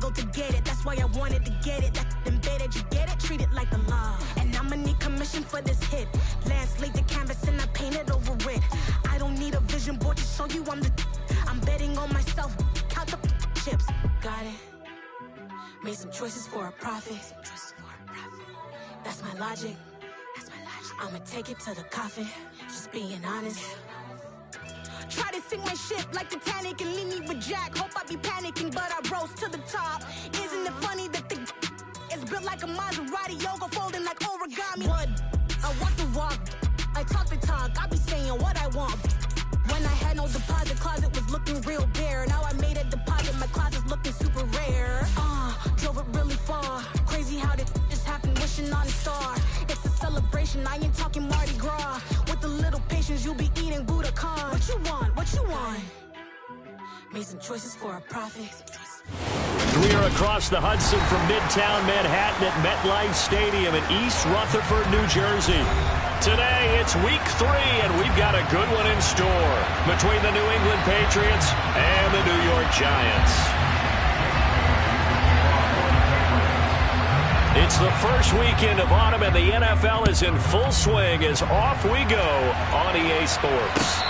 struggled to get it. That's why I wanted to get it. That embedded, you get it? Treat it like a law. And I'ma need commission for this hit. Lance laid the canvas and I painted over it. I don't need a vision board to show you I'm betting on myself. Count the chips. Got it. Made some choices for a profit. That's my logic. I'ma take it to the coffin. Just being honest. Try to sink my ship like Titanic and leave me with Jack. Hope I be panicking, but I rose to the top. Isn't it funny that the it's built like a Maserati, yoga folding like origami? What? I walk the walk, I talk the talk. I be saying what I want. When I had no deposit, closet was looking real bare. Now I made a deposit, my closet's looking super rare. Drove it really far. Crazy how did this happen, wishing on a star. It's a celebration, I ain't talking Mardi Gras. With a little patience, you'll be eating Budokan. What you want? What you want? Made some choices for a profit. We are across the Hudson from Midtown Manhattan at MetLife Stadium in East Rutherford, New Jersey. Today, it's week 3, and we've got a good one in store between the New England Patriots and the New York Giants. It's the first weekend of autumn, and the NFL is in full swing as off we go on EA Sports.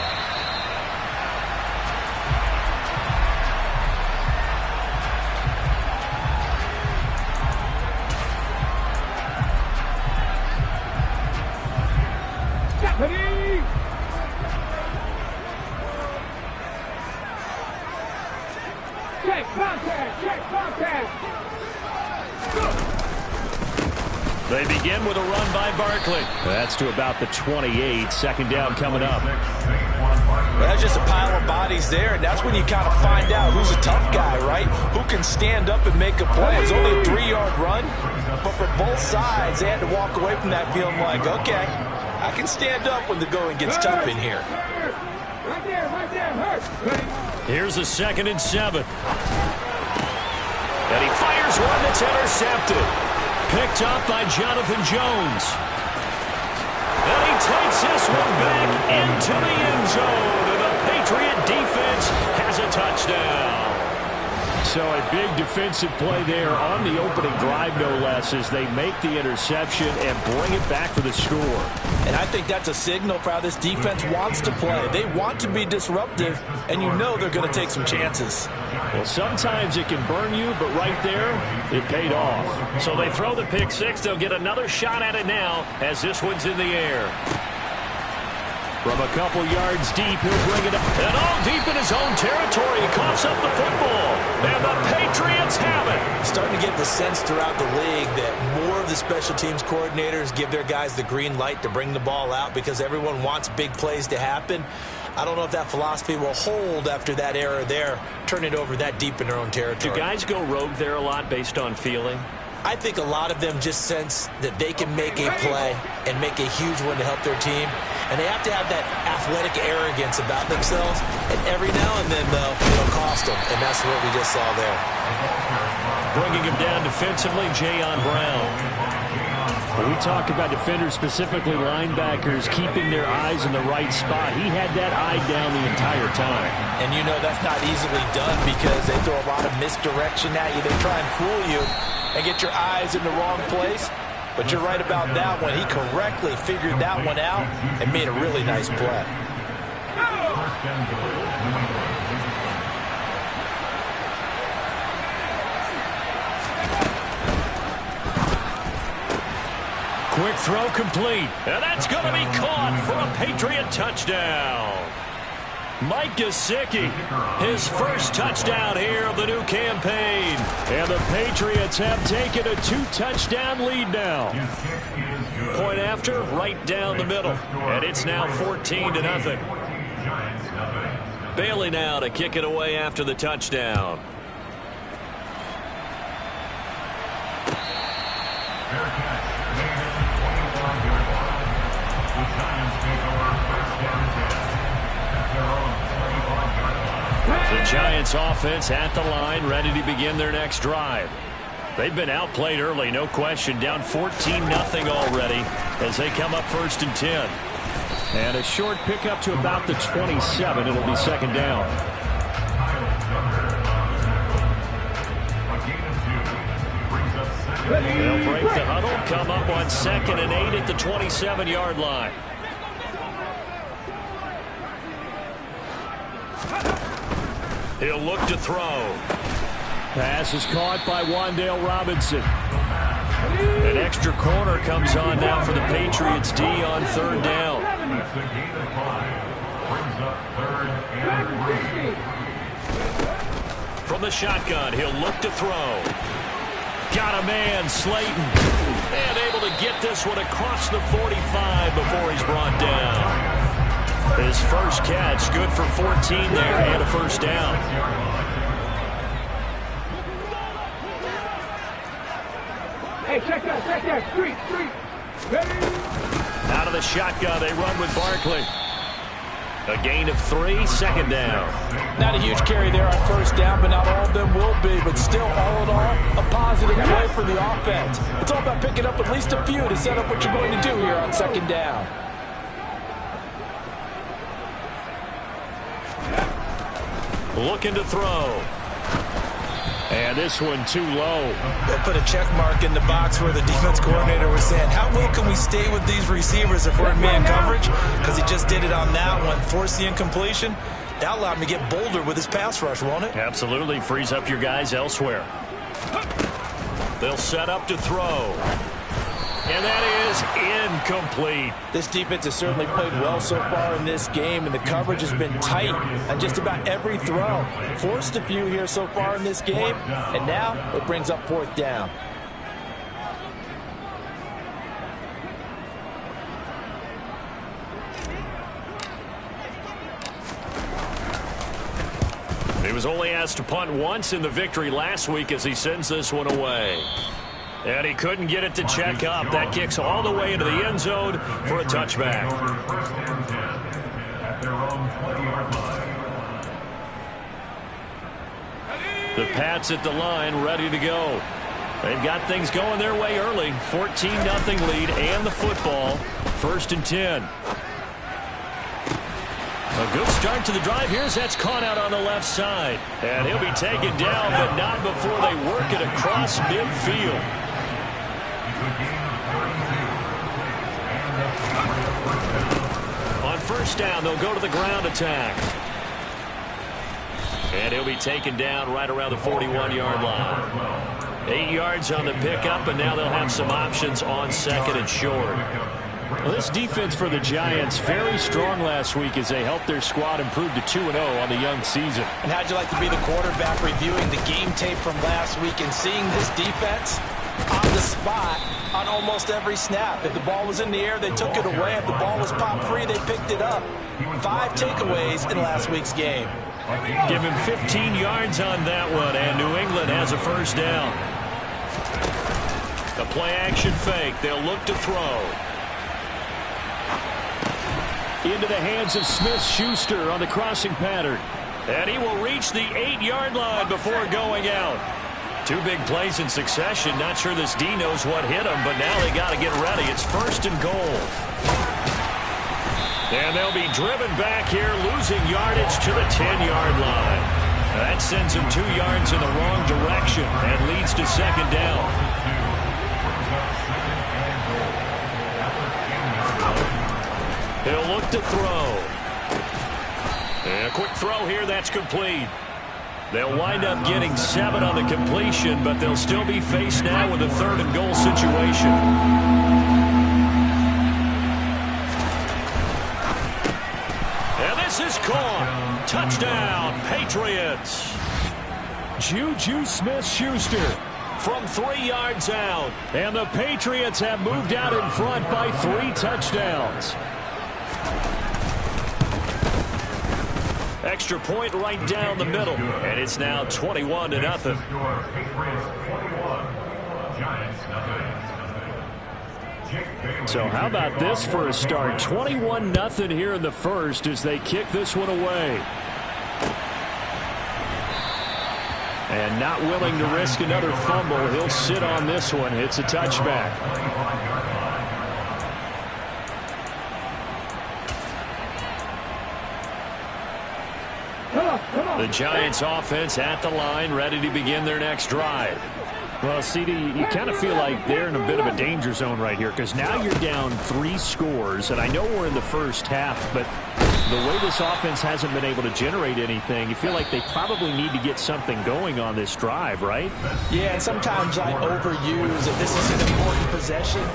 They begin with a run by Barkley. That's to about the 28. Second down coming up. Well, that's just a pile of bodies there, and that's when you kind of find out who's a tough guy, right? Who can stand up and make a play. It's only a 3-yard run, but for both sides, they had to walk away from that feeling like, okay, I can stand up when the going gets tough in here. Right there, Here's a 2nd and 7. And he fires one that's intercepted. Picked up by Jonathan Jones. And he takes this one back into the end zone. And the Patriot defense has a touchdown. So a big defensive play there on the opening drive, no less, as they make the interception and bring it back for the score. And I think that's a signal for how this defense wants to play. They want to be disruptive, and you know they're going to take some chances. Well, sometimes it can burn you, but right there, it paid off. So they throw the pick six. They'll get another shot at it now as this one's in the air. From a couple yards deep, he'll bring it up. And all deep in his own territory. He coughs up the football. And the Patriots have it. Starting to get the sense throughout the league that more of the special teams coordinators give their guys the green light to bring the ball out because everyone wants big plays to happen. I don't know if that philosophy will hold after that era there, turn it over that deep in their own territory. Do guys go rogue there a lot based on feeling? I think a lot of them just sense that they can make a play and make a huge one to help their team. And they have to have that athletic arrogance about themselves. And every now and then, though, it'll cost them. And that's what we just saw there. Bringing him down defensively, Jayon Brown. When we talk about defenders, specifically linebackers, keeping their eyes in the right spot, he had that eye down the entire time. And you know that's not easily done because they throw a lot of misdirection at you. They try and fool you and get your eyes in the wrong place. But you're right about that one. He correctly figured that one out and made a really nice play. Quick throw complete. And that's going to be caught for a Patriot touchdown. Mike Gesicki, his first touchdown here of the new campaign. And the Patriots have taken a 2-touchdown lead now. Point after, right down the middle. And it's now 14-0. Bailey now to kick it away after the touchdown. The Giants offense at the line, ready to begin their next drive. They've been outplayed early, no question, down 14-0 already as they come up 1st and 10. And a short pickup to about the 27. It'll be 2nd down. They'll break the huddle, come up on 2nd and 8 at the 27-yard line. He'll look to throw. Pass is caught by Wan'Dale Robinson. An extra corner comes on now for the Patriots D on 3rd down. That's the gain of 5. Brings up 3rd and 3. From the shotgun, he'll look to throw. Got a man, Slayton. And able to get this one across the 45 before he's brought down. His first catch, good for 14 there and a first down. Hey, check that, street. Ready? Out of the shotgun, they run with Barkley. A gain of 3, 2nd down. Not a huge carry there on 1st down, but not all of them will be. But still, all in all, a positive play for the offense. It's all about picking up at least a few to set up what you're going to do here on 2nd down. Looking to throw. And this one too low. They'll put a check mark in the box where the defense coordinator was saying, how well can we stay with these receivers if we're in man coverage? Because he just did it on that one. Forced the incompletion. That allowed him to get bolder with his pass rush, won't it? Absolutely. Frees up your guys elsewhere. They'll set up to throw. And that is incomplete. This defense has certainly played well so far in this game, and the coverage has been tight on just about every throw. Forced a few here so far in this game, and now it brings up 4th down. He was only asked to punt once in the victory last week as he sends this one away. And he couldn't get it to check up. That kicks all the way into the end zone for a touchback. The Pats at the line ready to go. They've got things going their way early. 14-0 lead and the football. 1st and 10. A good start to the drive. Here's that's caught out on the left side. And he'll be taken down, but not before they work it across midfield. On 1st down, they'll go to the ground attack. And he'll be taken down right around the 41-yard line. 8 yards on the pickup, and now they'll have some options on 2nd and short. Well, this defense for the Giants, very strong last week as they helped their squad improve to 2-0 on the young season. And how'd you like to be the quarterback reviewing the game tape from last week and seeing this defense on the spot on almost every snap? If the ball was in the air, they took it away. If the ball was popped free, they picked it up. 5 takeaways in last week's game. Give him 15 yards on that one, and New England has a first down. A play-action fake. They'll look to throw. Into the hands of Smith-Schuster on the crossing pattern. And he will reach the 8-yard line before going out. 2 big plays in succession. Not sure this D knows what hit him, but now they got to get ready. It's 1st and goal. And they'll be driven back here, losing yardage to the 10-yard line. That sends him 2 yards in the wrong direction and leads to 2nd down. He'll look to throw. And a quick throw here, that's complete. They'll wind up getting 7 on the completion, but they'll still be faced now with a 3rd and goal situation. And this is caught. Touchdown, Patriots. Juju Smith-Schuster from 3 yards out. And the Patriots have moved out in front by 3 touchdowns. Extra point right down the middle, and it's now 21-0. So how about this for a start? 21-0 here in the first as they kick this one away. And not willing to risk another fumble, he'll sit on this one. It's a touchback. The Giants offense at the line, ready to begin their next drive. Well, CD, you kind of feel like they're in a bit of a danger zone right here because now you're down 3 scores, and I know we're in the first half, but the way this offense hasn't been able to generate anything, you feel like they probably need to get something going on this drive, right? Yeah, and sometimes I overuse it. This is an important possession.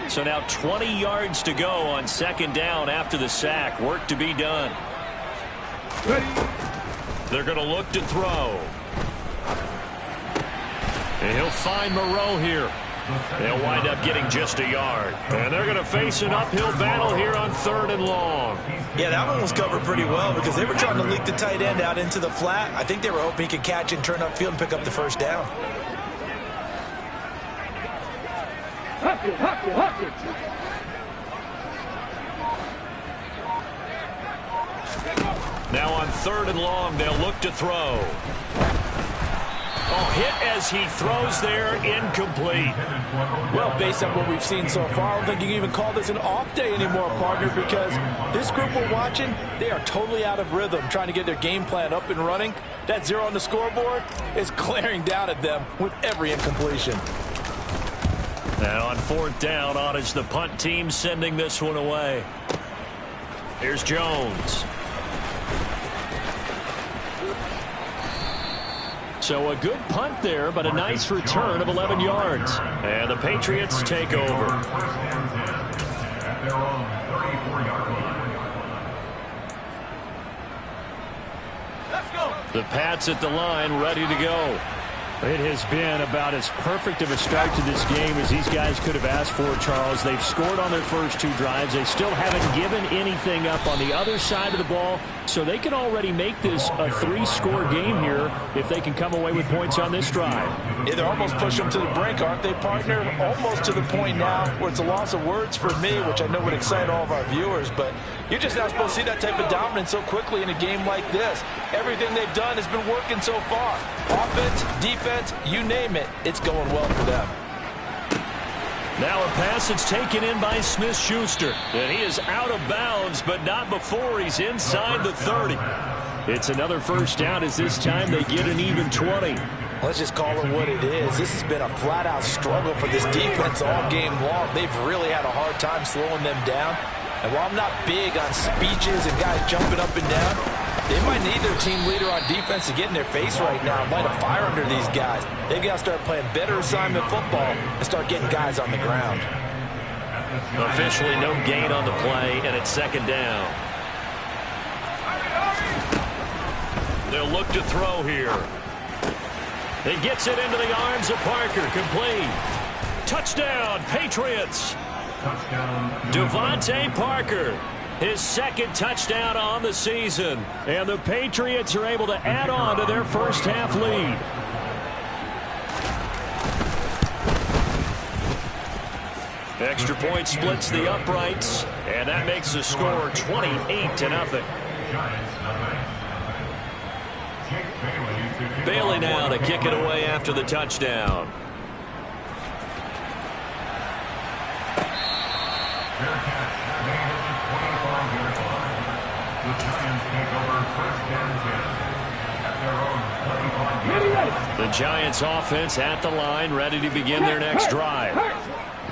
So now 20 yards to go on 2nd down after the sack. Work to be done. They're going to look to throw. And he'll find Moreau here. They'll wind up getting just a yard. And they're going to face an uphill battle here on 3rd and long. Yeah, that one was covered pretty well because they were trying to leak the tight end out into the flat. I think they were hoping he could catch and turn upfield and pick up the 1st down. Now on 3rd and long, they'll look to throw. Oh, hit as he throws there, incomplete. Well, based on what we've seen so far, I don't think you can even call this an off day anymore, partner, because this group we're watching, they are totally out of rhythm, trying to get their game plan up and running. That 0 on the scoreboard is glaring down at them with every incompletion. And on 4th down, on is the punt team sending this one away. Here's Jones. So a good punt there, but a nice return of 11 yards. And the Patriots take over. The Pats at the line, ready to go. It has been about as perfect of a start to this game as these guys could have asked for, Charles. They've scored on their first 2 drives. They still haven't given anything up on the other side of the ball, so they can already make this a 3-score game here if they can come away with points on this drive. Yeah, they're almost pushing them to the brink, aren't they, partner? Almost to the point now where it's a loss of words for me, which I know would excite all of our viewers, but you're just not supposed to see that type of dominance so quickly in a game like this. Everything they've done has been working so far. Offense, defense, you name it, it's going well for them. Now a pass that's taken in by Smith-Schuster. And he is out of bounds, but not before he's inside the 30. It's another 1st down as this time they get an even 20. Let's just call it what it is. This has been a flat-out struggle for this defense all game long. They've really had a hard time slowing them down. And while I'm not big on speeches and guys jumping up and down, they might need their team leader on defense to get in their face right now and light a fire under these guys. They've got to start playing better assignment football and start getting guys on the ground. Officially no gain on the play, and it's 2nd down. They'll look to throw here. He gets it into the arms of Parker. Complete. Touchdown, Patriots. Devontae Parker, his 2nd touchdown on the season. And the Patriots are able to add on to their first half lead. Extra point splits the uprights, and that makes the score 28-0. Bailey now to kick it away after the touchdown. The Giants offense at the line, ready to begin their next drive.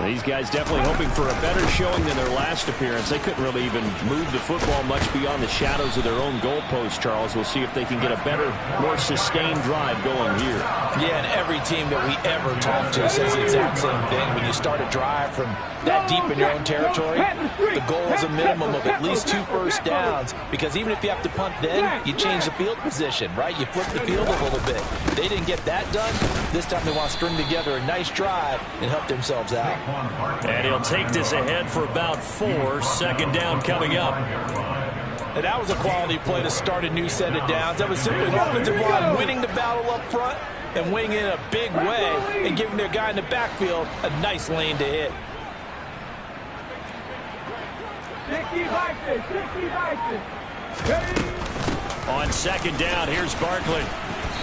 These guys definitely hoping for a better showing than their last appearance. They couldn't really even move the football much beyond the shadows of their own goalpost, Charles. We'll see if they can get a better, more sustained drive going here. Yeah, and every team that we ever talk to says the exact same thing. When you start a drive from that deep in your own territory, the goal is a minimum of at least 2 first downs, because even if you have to punt then, you change the field position, right? You flip the field a little bit. They didn't get that done. This time they want to string together a nice drive and help themselves out. And he'll take this ahead for about 4. 2nd down coming up. And that was a quality play to start a new set of downs. That was simply an offensive line winning the battle up front and winning in a big way and giving their guy in the backfield a nice lane to hit. On 2nd down, here's Barkley.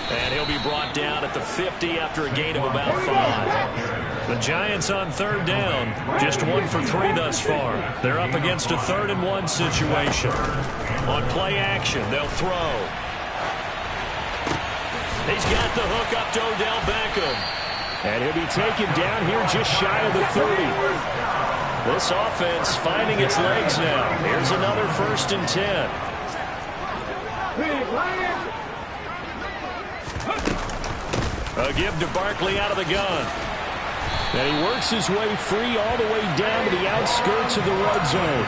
And he'll be brought down at the 50 after a gain of about 5. The Giants on third down. Just 1 for 3 thus far. They're up against a 3rd and 1 situation. On play action, they'll throw. He's got the hook up to Odell Beckham. And he'll be taken down here just shy of the 30. This offense finding its legs now. Here's another 1st and 10. A give to Barkley out of the gun. And he works his way free all the way down to the outskirts of the red zone.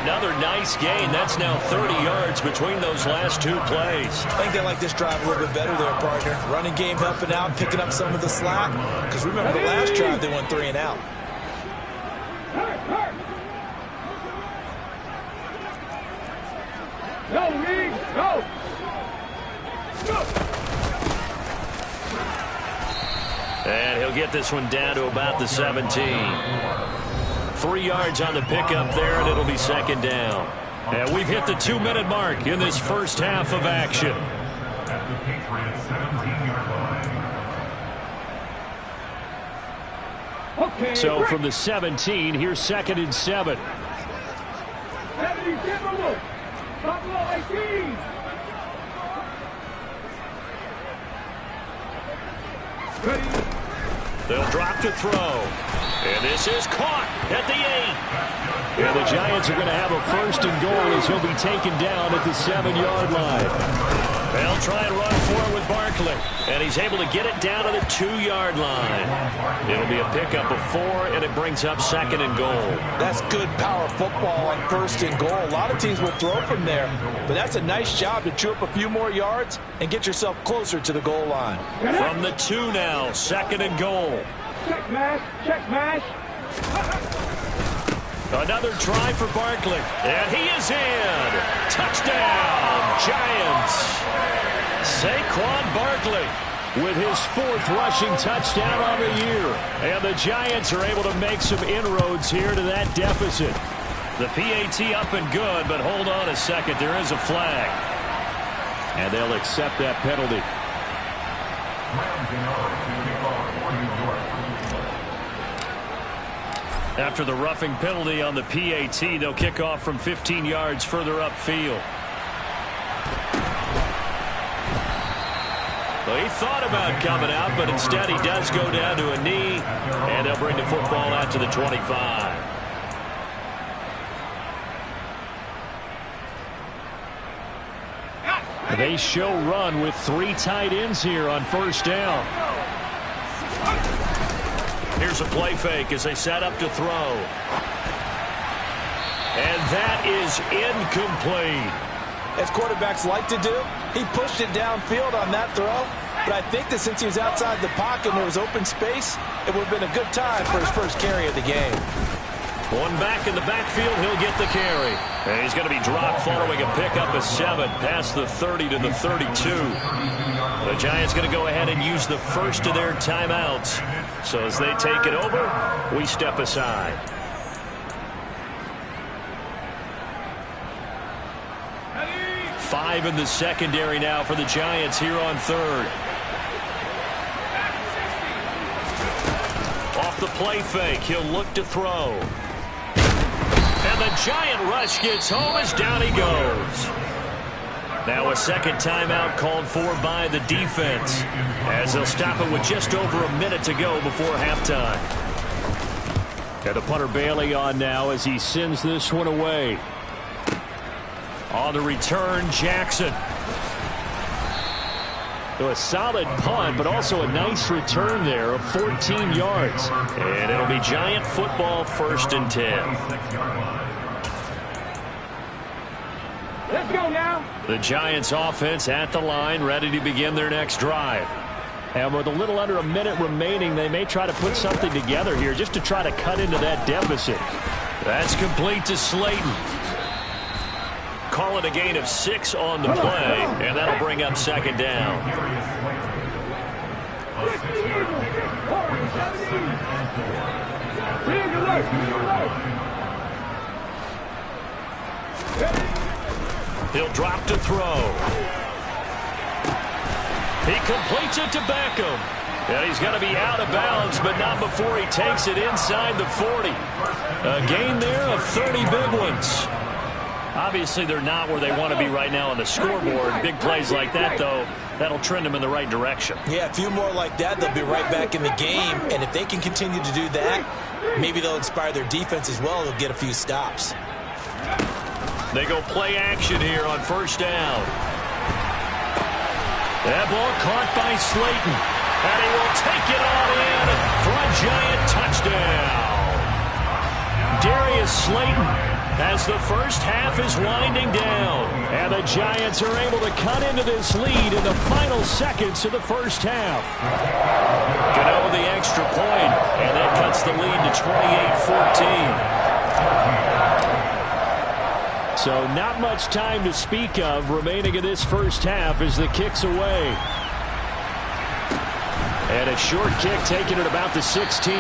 Another nice gain. That's now 30 yards between those last 2 plays. I think they like this drive a little bit better there, partner. Running game helping out, picking up some of the slack. Because remember the last drive they went 3 and out. Go, Reed, go! Go! And he'll get this one down to about the 17. 3 yards on the pickup there, and it'll be 2nd down. And we've hit the 2-minute mark in this first half of action. At the Patriots 17-yard line. Okay, So from the 17, here's 2nd and 7. Buffalo 18. Ready? They'll drop to throw. And this is caught at the 8. And the Giants are going to have a 1st and goal as he'll be taken down at the 7-yard line. They'll try and run for it with Barkley. And he's able to get it down to the 2-yard line. It'll be a pickup of 4, and it brings up 2nd and goal. That's good power football on 1st and goal. A lot of teams will throw from there, but that's a nice job to chew up a few more yards and get yourself closer to the goal line. From the 2 now, 2nd and goal. Check mash, check mash. Another try for Barkley, and he is in. Touchdown, Giants. Saquon Barkley with his 4th rushing touchdown on the year. And the Giants are able to make some inroads here to that deficit. The PAT up and good, but hold on a second. There is a flag. And they'll accept that penalty. After the roughing penalty on the PAT, they'll kick off from 15 yards further upfield. Well, he thought about coming out, but instead he does go down to a knee, and they'll bring the football out to the 25. They show run with 3 tight ends here on 1st down. Here's a play fake as they set up to throw. And that is incomplete. As quarterbacks like to do, he pushed it downfield on that throw. But I think that since he was outside the pocket and there was open space, it would have been a good time for his first carry of the game. One back in the backfield, he'll get the carry. And he's going to be dropped following a pickup of 7 past the 30 to the 32. The Giants going to go ahead and use the first of their timeouts. So as they take it over, we step aside. Five in the secondary now for the Giants here on 3rd. Off the play fake, he'll look to throw. And the Giant rush gets home as down he goes. Now a 2nd timeout called for by the defense, as they'll stop it with just over a minute to go before halftime. And the punter Bailey on now as he sends this one away. On the return, Jackson. So a solid punt, but also a nice return there of 14 yards. And it'll be Giant football, 1st and 10. Let's go now. The Giants offense at the line, ready to begin their next drive. And with a little under a minute remaining, they may try to put something together here just to try to cut into that deficit. That's complete to Slayton. Call it a gain of 6 on the play, and that'll bring up 2nd down. He'll drop to throw. He completes it to Beckham. And he's going to be out of bounds, but not before he takes it inside the 40. A gain there of 30 big ones. Obviously, they're not where they want to be right now on the scoreboard. Big plays like that, though, that'll trend them in the right direction. Yeah, a few more like that, they'll be right back in the game. And if they can continue to do that, maybe they'll inspire their defense as well. They'll get a few stops. They go play action here on first down. That ball caught by Slayton. And he will take it on in for a Giant touchdown. Darius Slayton as the first half is winding down. And the Giants are able to cut into this lead in the final seconds of the first half. Gano the extra point, and that cuts the lead to 28-14. So not much time to speak of remaining in this first half as the kick's away. And a short kick taken at about the 16.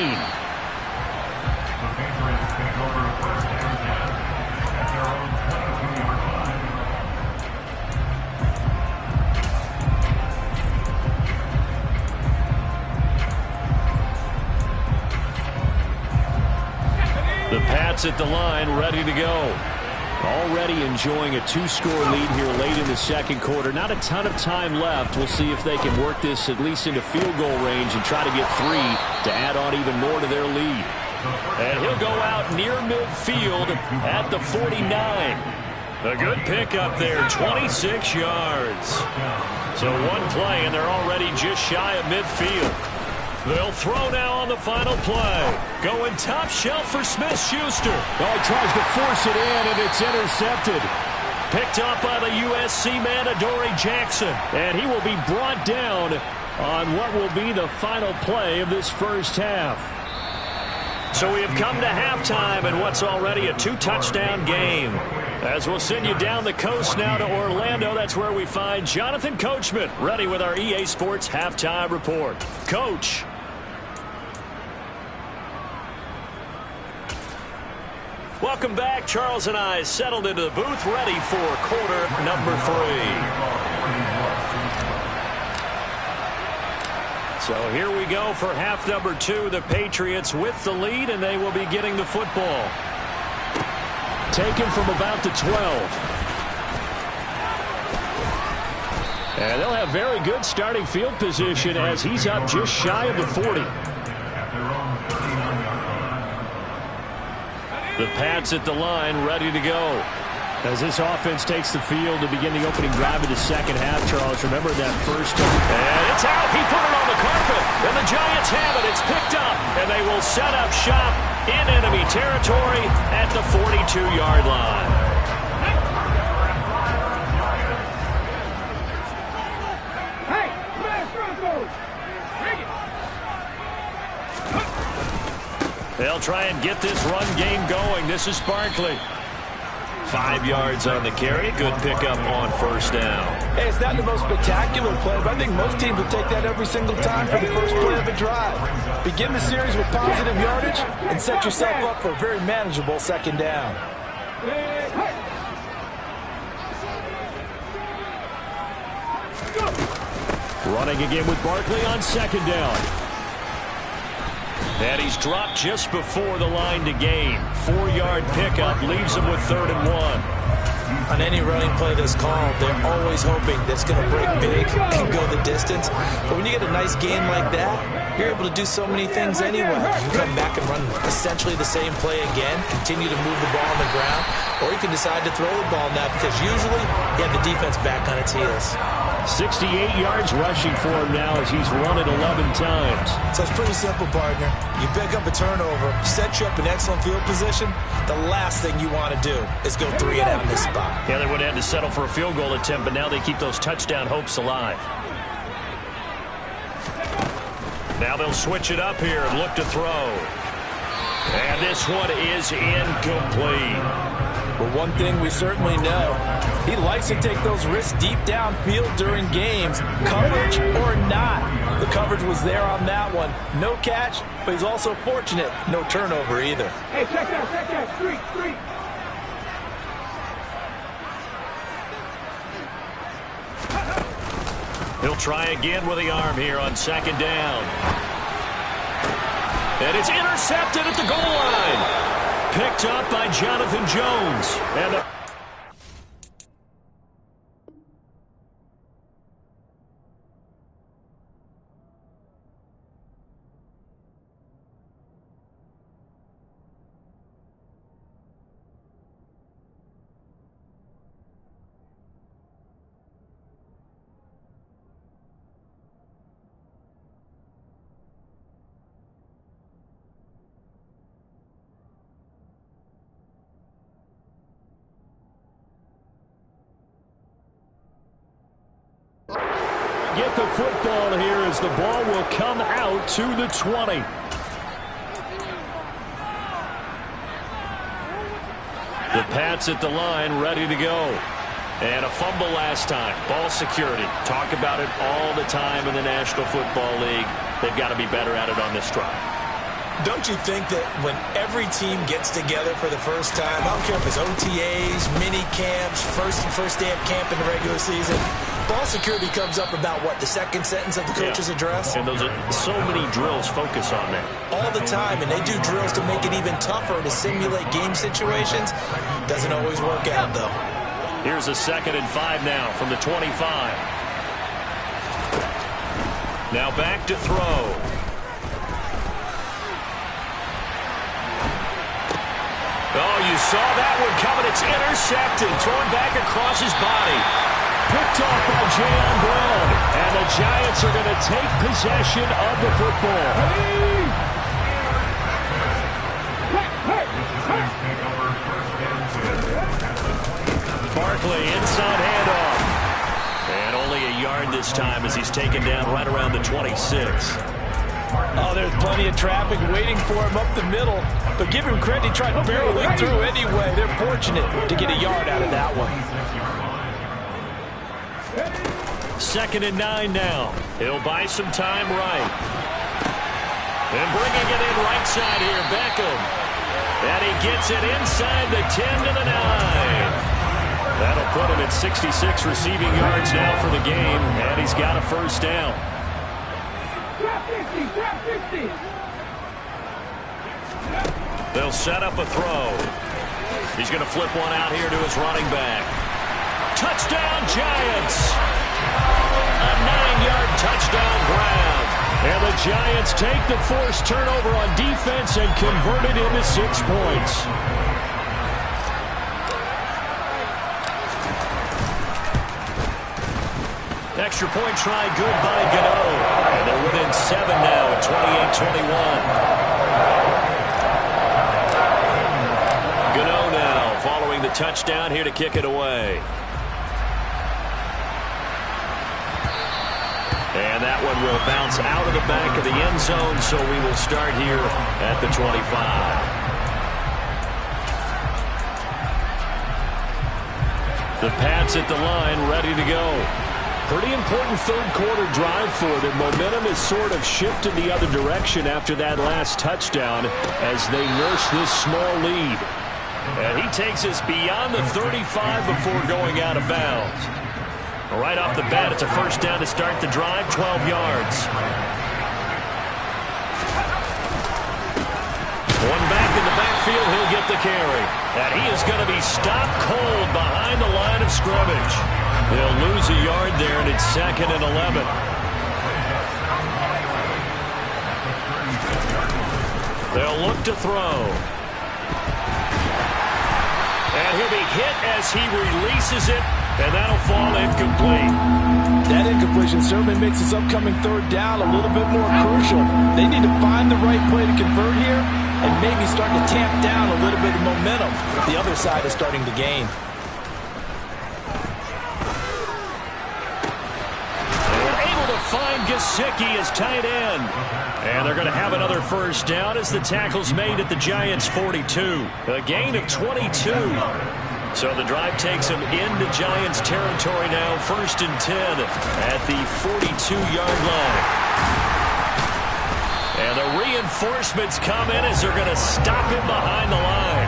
The Pats at the line, ready to go. Already enjoying a two-score lead here late in the second quarter. Not a ton of time left. We'll see if they can work this at least into field goal range and try to get 3 to add on even more to their lead. And he'll go out near midfield at the 49. A good pickup there, 26 yards. So one play, and they're already just shy of midfield. They'll throw now on the final play. Going top shelf for Smith-Schuster. Oh, he tries to force it in, and it's intercepted. Picked up by the USC man, Adoree Jackson. And he will be brought down on what will be the final play of this first half. So we have come to halftime in what's already a 2-touchdown game. As we'll send you down the coast now to Orlando, that's where we find Jonathan Coachman, ready with our EA Sports Halftime Report. Coach. Welcome back. Charles and I settled into the booth, ready for quarter number 3. So here we go for half number 2. The Patriots with the lead, and they will be getting the football. Taken from about the 12. And they'll have very good starting field position as he's up just shy of the 40. The Pats at the line, ready to go. As this offense takes the field to begin the opening drive of the second half, Charles, remember that first. And it's out. He put it on the carpet. And the Giants have it. It's picked up. And they will set up shop in enemy territory at the 42-yard line. Hey, smash Broncos! Bring it! They'll try and get this run game going. This is Barkley. 5 yards on the carry. Good pickup on first down. Hey, it's not the most spectacular play, but I think most teams will take that every single time for the first play of a drive. Begin the series with positive yardage and set yourself up for a very manageable second down. Running again with Barkley on second down. And he's dropped just before the line to gain. 4-yard pickup leaves him with 3rd and 1. On any running play that's called, they're always hoping that's going to break big and go the distance. But when you get a nice gain like that, you're able to do so many things anyway. You can come back and run essentially the same play again, continue to move the ball on the ground, or you can decide to throw the ball now because usually you have the defense back on its heels. 68 yards rushing for him now as he's run it 11 times. So it's pretty simple, partner. You pick up a turnover, set you up in excellent field position. The last thing you want to do is go 3 and out in this spot. Yeah, they would have had to settle for a field goal attempt, but now they keep those touchdown hopes alive. Now they'll switch it up here and look to throw. And this one is incomplete. But one thing we certainly know, he likes to take those risks deep downfield during games, coverage or not. The coverage was there on that one. No catch, but he's also fortunate. No turnover either. Hey, check that, street. He'll They'll try again with the arm here on second down. And it's intercepted at the goal line. Picked up by Jonathan Jones. And the get the football here as the ball will come out to the 20. The Pats at the line, ready to go. And a fumble last time. Ball security. Talk about it all the time in the National Football League. They've got to be better at it on this drive. Don't you think that when every team gets together for the first time, I don't care if it's OTAs, mini camps, first day of camp in the regular season, ball security comes up about, what, the second sentence of the coach's address? And those are so many drills focus on that. All the time, and they do drills to make it even tougher to simulate game situations. Doesn't always work out, though. Here's a 2nd and 5 now from the 25. Now back to throw. Oh, you saw that one coming. It's intercepted. Thrown back across his body. Picked off by Jayon Brown. And the Giants are going to take possession of the football. Barkley, inside handoff. And only a yard this time as he's taken down right around the 26. Oh, there's plenty of traffic waiting for him up the middle. But give him credit, he tried barreling through anyway. They're fortunate to get a yard out of that one. 2nd and 9 now. He'll buy some time right. And bringing it in right side here, Beckham. And he gets it inside the 10 to the 9. That'll put him at 66 receiving yards now for the game. And he's got a first down. They'll set up a throw. He's going to flip one out here to his running back. Touchdown, Giants! A 9-yard touchdown grab. And the Giants take the forced turnover on defense and convert it into 6 points. Extra point try good by Gano. And they're within 7 now at 28-21. Gano now following the touchdown here to kick it away. And that one will bounce out of the back of the end zone, so we will start here at the 25. The Pats at the line, ready to go. Pretty important third-quarter drive for them. Momentum has sort of shifted the other direction after that last touchdown as they nurse this small lead. And he takes us beyond the 35 before going out of bounds. Right off the bat, it's a first down to start the drive, 12 yards. One back in the backfield, he'll get the carry. And he is going to be stopped cold behind the line of scrimmage. They'll lose a yard there, and it's 2nd and 11. They'll look to throw. And he'll be hit as he releases it, and that'll fall incomplete. That incompletion certainly makes this upcoming third down a little bit more crucial. They need to find the right play to convert here and maybe start to tamp down a little bit of momentum. The other side is starting to gain. Find Gesicki as tight end. And they're going to have another first down as the tackle's made at the Giants' 42. A gain of 22. So the drive takes them into Giants territory now. 1st and 10 at the 42-yard line. And the reinforcements come in as they're going to stop him behind the line.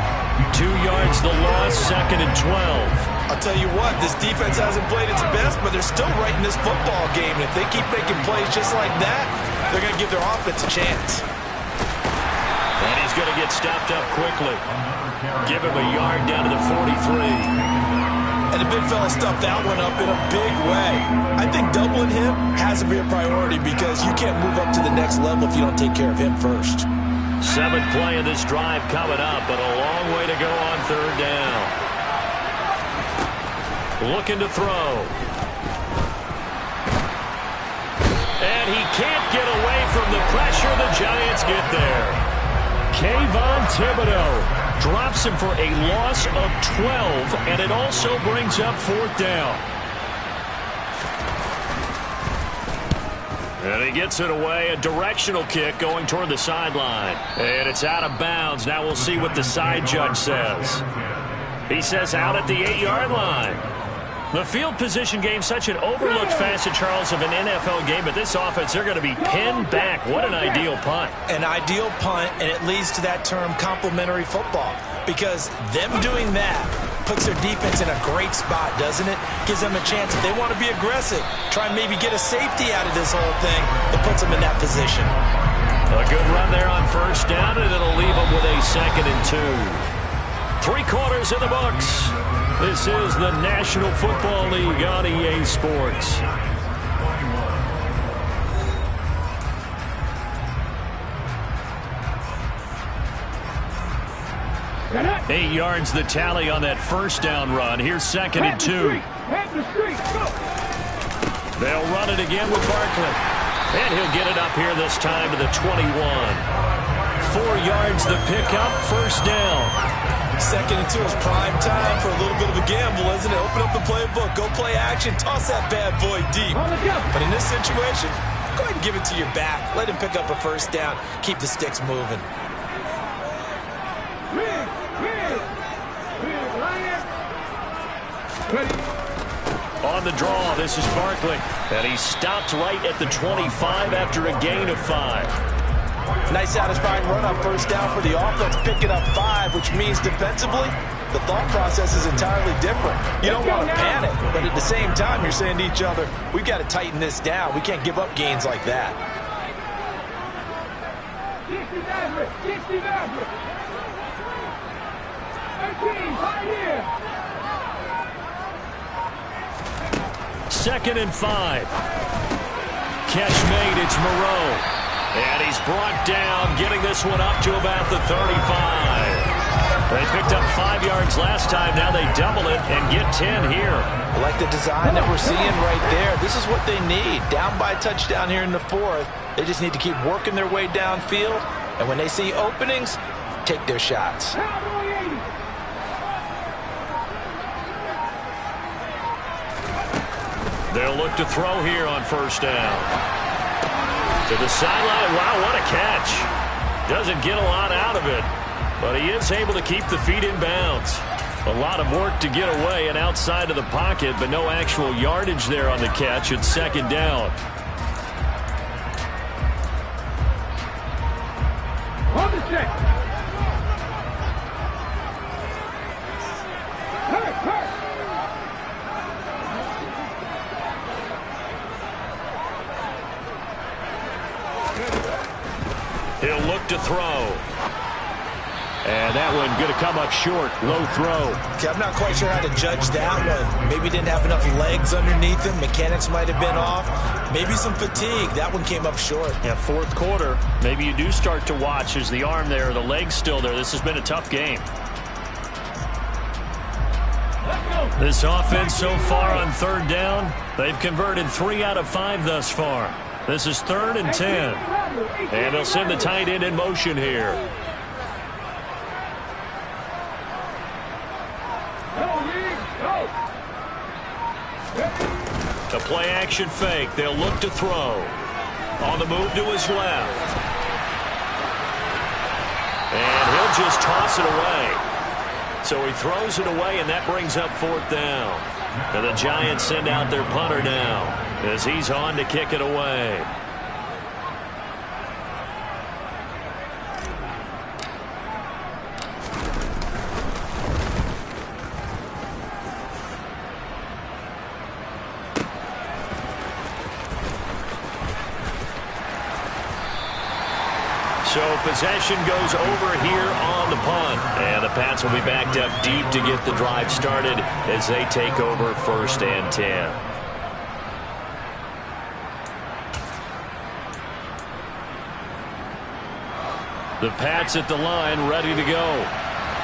2 yards the loss, 2nd and 12. I'll tell you what, this defense hasn't played its best, but they're still right in this football game. And if they keep making plays just like that, they're going to give their offense a chance. And he's going to get stopped up quickly. Give him a yard down to the 43. And the big fella stuffed that one up in a big way. I think doubling him has to be a priority because you can't move up to the next level if you don't take care of him first. 7th play of this drive coming up, but a long way to go on 3rd down. Looking to throw. And he can't get away from the pressure. The Giants get there. Kayvon Thibodeau drops him for a loss of 12, and it also brings up 4th down. And he gets it away, a directional kick going toward the sideline. And it's out of bounds. Now we'll see what the side judge says. He says out at the 8-yard line. The field position game, such an overlooked facet, Charles, of an NFL game, but this offense, they're going to be pinned back. What an ideal punt. An ideal punt, and it leads to that term complementary football, because them doing that puts their defense in a great spot, doesn't it? Gives them a chance, if they want to be aggressive, try and maybe get a safety out of this whole thing. It puts them in that position. A good run there on 1st down, and it'll leave them with a 2nd and 2. 3 quarters in the books. This is the National Football League on EA Sports. Eight yards the tally on that 1st down run. Here's 2nd and 2. They'll run it again with Barkley. And he'll get it up here this time to the 21. 4 yards the pickup, 1st down. 2nd and 2 is prime time for a little bit of a gamble, isn't it? Open up the playbook, go play action, toss that bad boy deep. But in this situation, go ahead and give it to your back. Let him pick up a 1st down. Keep the sticks moving. On the draw, this is Barkley. And he stopped right at the 25 after a gain of 5. Nice satisfying run on 1st down for the offense, picking up 5, which means defensively, the thought process is entirely different. You don't want to panic, but at the same time, you're saying to each other, we've got to tighten this down. We can't give up gains like that. 2nd and 5. Catch made, it's Moreau. And he's brought down, getting this one up to about the 35. They picked up 5 yards last time. Now they double it and get 10 here. I like the design that we're seeing right there. This is what they need. Down by a touchdown here in the 4th. They just need to keep working their way downfield. And when they see openings, take their shots. They'll look to throw here on 1st down. To the sideline. Wow, what a catch. Doesn't get a lot out of it, but he is able to keep the feet in bounds. A lot of work to get away and outside of the pocket, but no actual yardage there on the catch. It's 2nd down. On the check. He'll look to throw. And that one going to come up short. Low throw. Okay, I'm not quite sure how to judge that one. Maybe didn't have enough legs underneath him. Mechanics might have been off. Maybe some fatigue. That one came up short. Yeah, 4th quarter. Maybe you do start to watch. Is the arm there, the leg's still there. This has been a tough game. This offense so far on 3rd down, they've converted 3 out of 5 thus far. This is 3rd and 10. And they'll send the tight end in motion here. The play action fake. They'll look to throw. On the move to his left. And he'll just toss it away. So he throws it away, and that brings up 4th down. And the Giants send out their punter now as he's on to kick it away. So possession goes over here on the punt. And the Pats will be backed up deep to get the drive started as they take over 1st and 10. The Pats at the line, ready to go.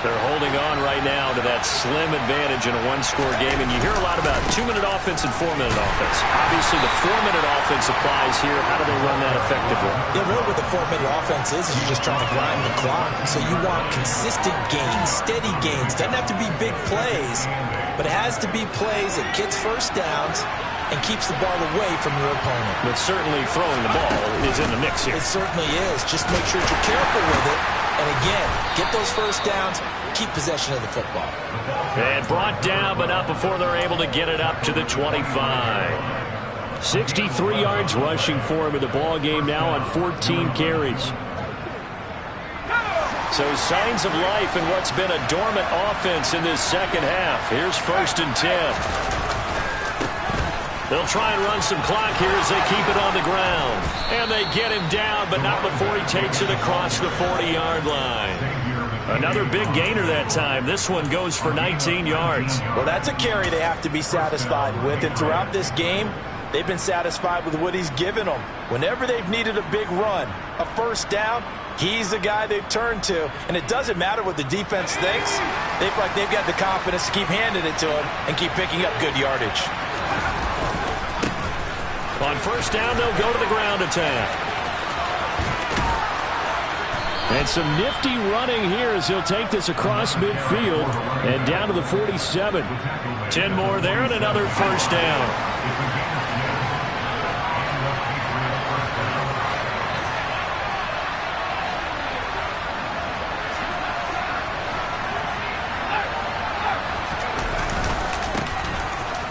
They're holding on right now to that slim advantage in a one-score game. And you hear a lot about 2-minute offense and 4-minute offense. Obviously, the 4-minute offense applies here. How do they run that effectively? Yeah, really what the 4-minute offense is you're just trying to grind the clock. So you want consistent gains, steady gains. Doesn't have to be big plays, but it has to be plays that gets first downs and keeps the ball away from your opponent. But certainly throwing the ball is in the mix here. It certainly is. Just make sure you're careful with it. And again, get those first downs, keep possession of the football. And brought down, but not before they're able to get it up to the 25. 63 yards rushing for him in the ball game now on 14 carries. So signs of life in what's been a dormant offense in this second half. Here's 1st and 10. They'll try and run some clock here as they keep it on the ground. And they get him down, but not before he takes it across the 40-yard line. Another big gainer that time. This one goes for 19 yards. Well, that's a carry they have to be satisfied with. And throughout this game, they've been satisfied with what he's given them. Whenever they've needed a big run, a first down, he's the guy they've turned to. And it doesn't matter what the defense thinks. They feel like they've got the confidence to keep handing it to him and keep picking up good yardage. On first down, they'll go to the ground attack. And some nifty running here as he'll take this across midfield and down to the 47. 10 more there and another first down.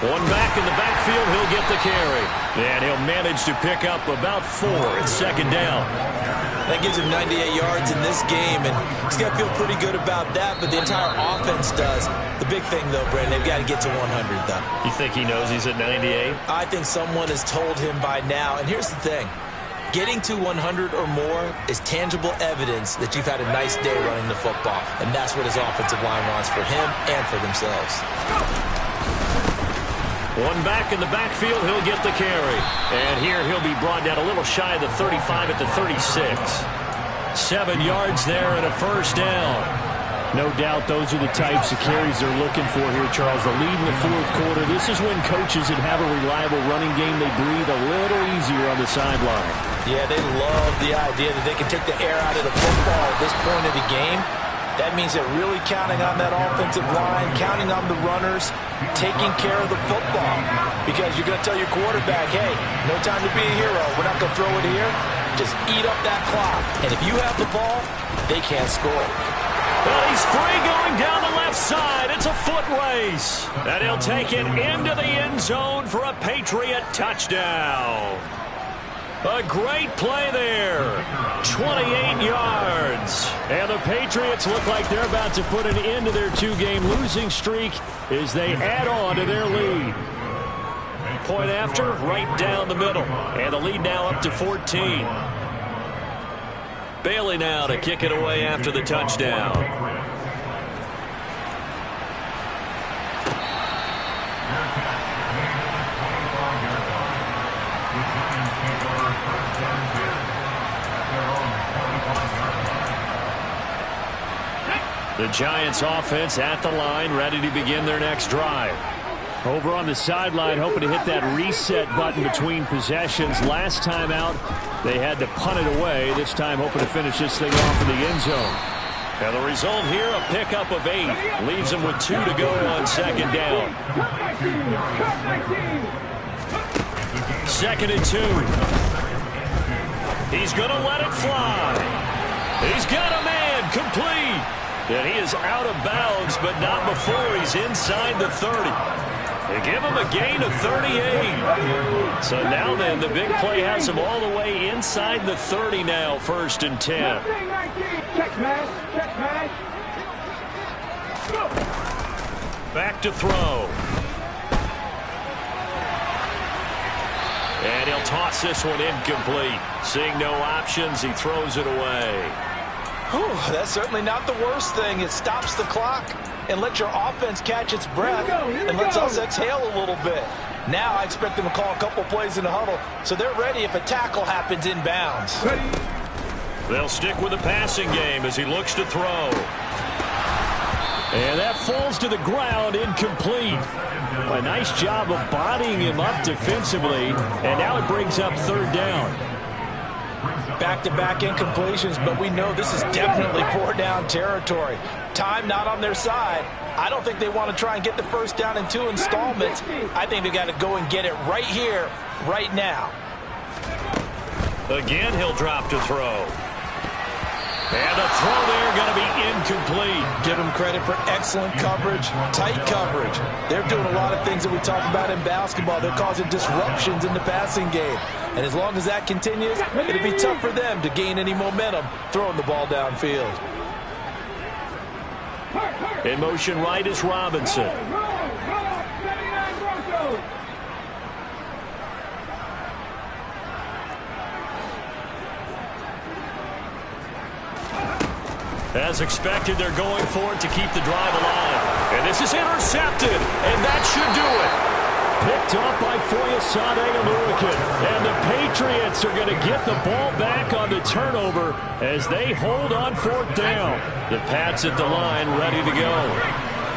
One back in the backfield, he'll get the carry. And he'll manage to pick up about 4 at 2nd down. That gives him 98 yards in this game, and he's got to feel pretty good about that, but the entire offense does. The big thing, though, Brandon, they've got to get to 100, though. You think he knows he's at 98? I think someone has told him by now, and here's the thing. Getting to 100 or more is tangible evidence that you've had a nice day running the football, and that's what his offensive line wants for him and for themselves. One back in the backfield, he'll get the carry. And here he'll be brought down a little shy of the 35 at the 36. 7 yards there and a first down. No doubt those are the types of carries they're looking for here, Charles. The lead in the 4th quarter. This is when coaches that have a reliable running game, they breathe a little easier on the sideline. Yeah, they love the idea that they can take the air out of the football at this point of the game. That means they're really counting on that offensive line, counting on the runners, taking care of the football. Because you're going to tell your quarterback, hey, no time to be a hero. We're not going to throw it here. Just eat up that clock. And if you have the ball, they can't score. Well, he's free going down the left side. It's a foot race. And he'll take it into the end zone for a Patriot touchdown. A great play there. 28 yards. And the Patriots look like they're about to put an end to their 2-game losing streak as they add on to their lead. Point after, right down the middle. And the lead now up to 14. Bailey now to kick it away after the touchdown. The Giants offense at the line, ready to begin their next drive. Over on the sideline, hoping to hit that reset button between possessions. Last time out, they had to punt it away. This time, hoping to finish this thing off in the end zone. And the result here, a pickup of 8. Leaves them with 2 to go on 2nd down. 2nd and 2. He's going to let it fly. He's got a man complete. And he is out of bounds, but not before he's inside the 30. They give him a gain of 38. So now then, the big play has him all the way inside the 30 now, 1st and 10. Back to throw. And he'll toss this one incomplete. Seeing no options, he throws it away. Whew, that's certainly not the worst thing. It stops the clock and lets your offense catch its breath and lets us exhale a little bit. Now I expect them to call a couple plays in the huddle, so they're ready if a tackle happens inbounds. They'll stick with the passing game as he looks to throw. And that falls to the ground, incomplete. A nice job of bodying him up defensively, and now it brings up third down. Back-to-back incompletions, but we know this is definitely four-down territory. Time not on their side. I don't think they want to try and get the first down in 2 installments. I think they got to go and get it right here, right now. Again, he'll drop to throw. And the throw there going to be incomplete. Give them credit for excellent coverage, tight coverage. They're doing a lot of things that we talk about in basketball. They're causing disruptions in the passing game. And as long as that continues, it'll be tough for them to gain any momentum throwing the ball downfield. In motion right is Robinson. As expected, they're going for it to keep the drive alive. And this is intercepted, and that should do it. Picked up by Foyesade Aluakin. And the Patriots are going to get the ball back on the turnover as they hold on fourth down. The Pats at the line, ready to go.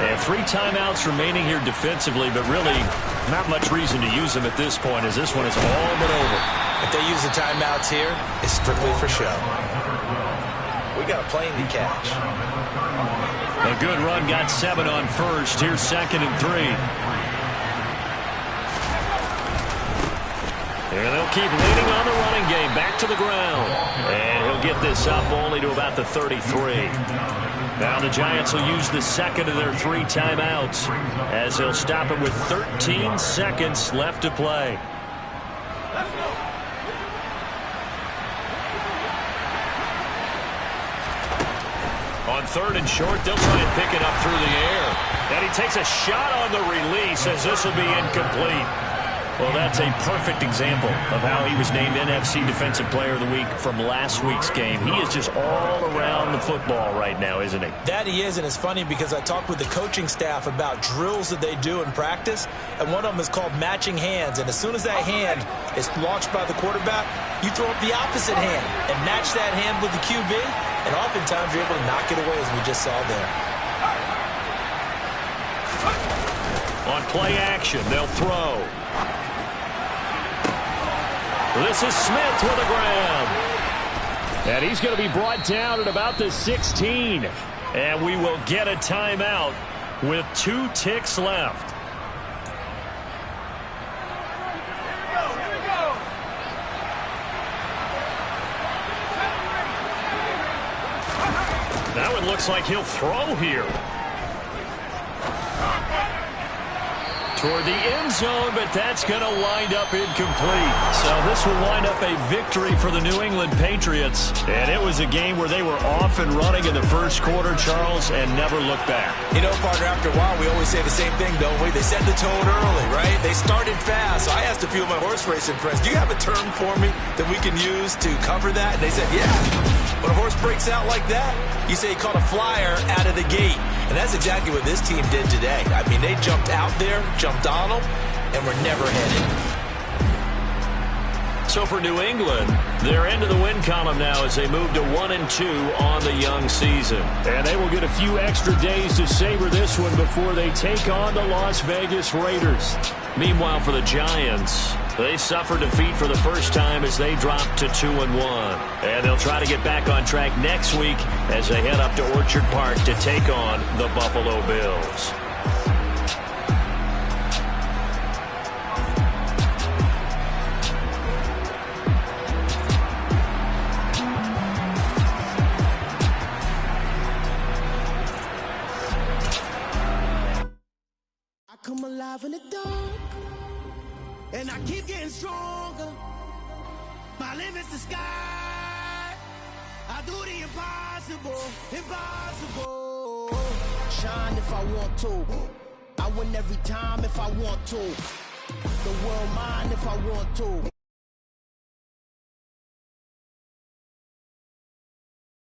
And 3 timeouts remaining here defensively, but really not much reason to use them at this point as this one is all but over. If they use the timeouts here, it's strictly for show. We got a plane to catch. A good run, got 7 on first. Here's 2nd and 3. And they'll keep leaning on the running game. Back to the ground. And he'll get this up only to about the 33. Now the Giants will use the second of their 3 timeouts as they'll stop it with 13 seconds left to play. On 3rd and short, they'll try and pick it up through the air. And he takes a shot on the release as this will be incomplete. Well, that's a perfect example of how he was named NFC Defensive Player of the Week from last week's game. He is just all around the football right now, isn't he? That he is, and it's funny because I talked with the coaching staff about drills that they do in practice, and one of them is called matching hands. And as soon as that hand is launched by the quarterback, you throw up the opposite hand and match that hand with the QB, and oftentimes you're able to knock it away, as we just saw there. On play action, they'll throw. This is Smith with a grab. And he's going to be brought down at about the 16. And we will get a timeout with 2 ticks left. Now it looks like he'll throw here. Toward the end zone, but that's going to wind up incomplete. So this will wind up a victory for the New England Patriots. And it was a game where they were off and running in the first quarter, Charles, and never looked back. You know, partner, after a while, we always say the same thing, don't we? They set the tone early, right? They started fast. So I asked a few of my horse racing friends, do you have a term for me that we can use to cover that? And they said, yeah. When a horse breaks out like that, you say he caught a flyer out of the gate. And that's exactly what this team did today. I mean, they jumped out there, jumped on them, and were never headed. So for New England, they're into the win column now as they move to 1-2 on the young season. And they will get a few extra days to savor this one before they take on the Las Vegas Raiders. Meanwhile, for the Giants, they suffered defeat for the first time as they dropped to 2-1. And they'll try to get back on track next week as they head up to Orchard Park to take on the Buffalo Bills. Come alive in the dark, and I keep getting stronger. My limit's the sky. I do the impossible, impossible. Shine if I want to. I win every time if I want to. The world mine if I want to.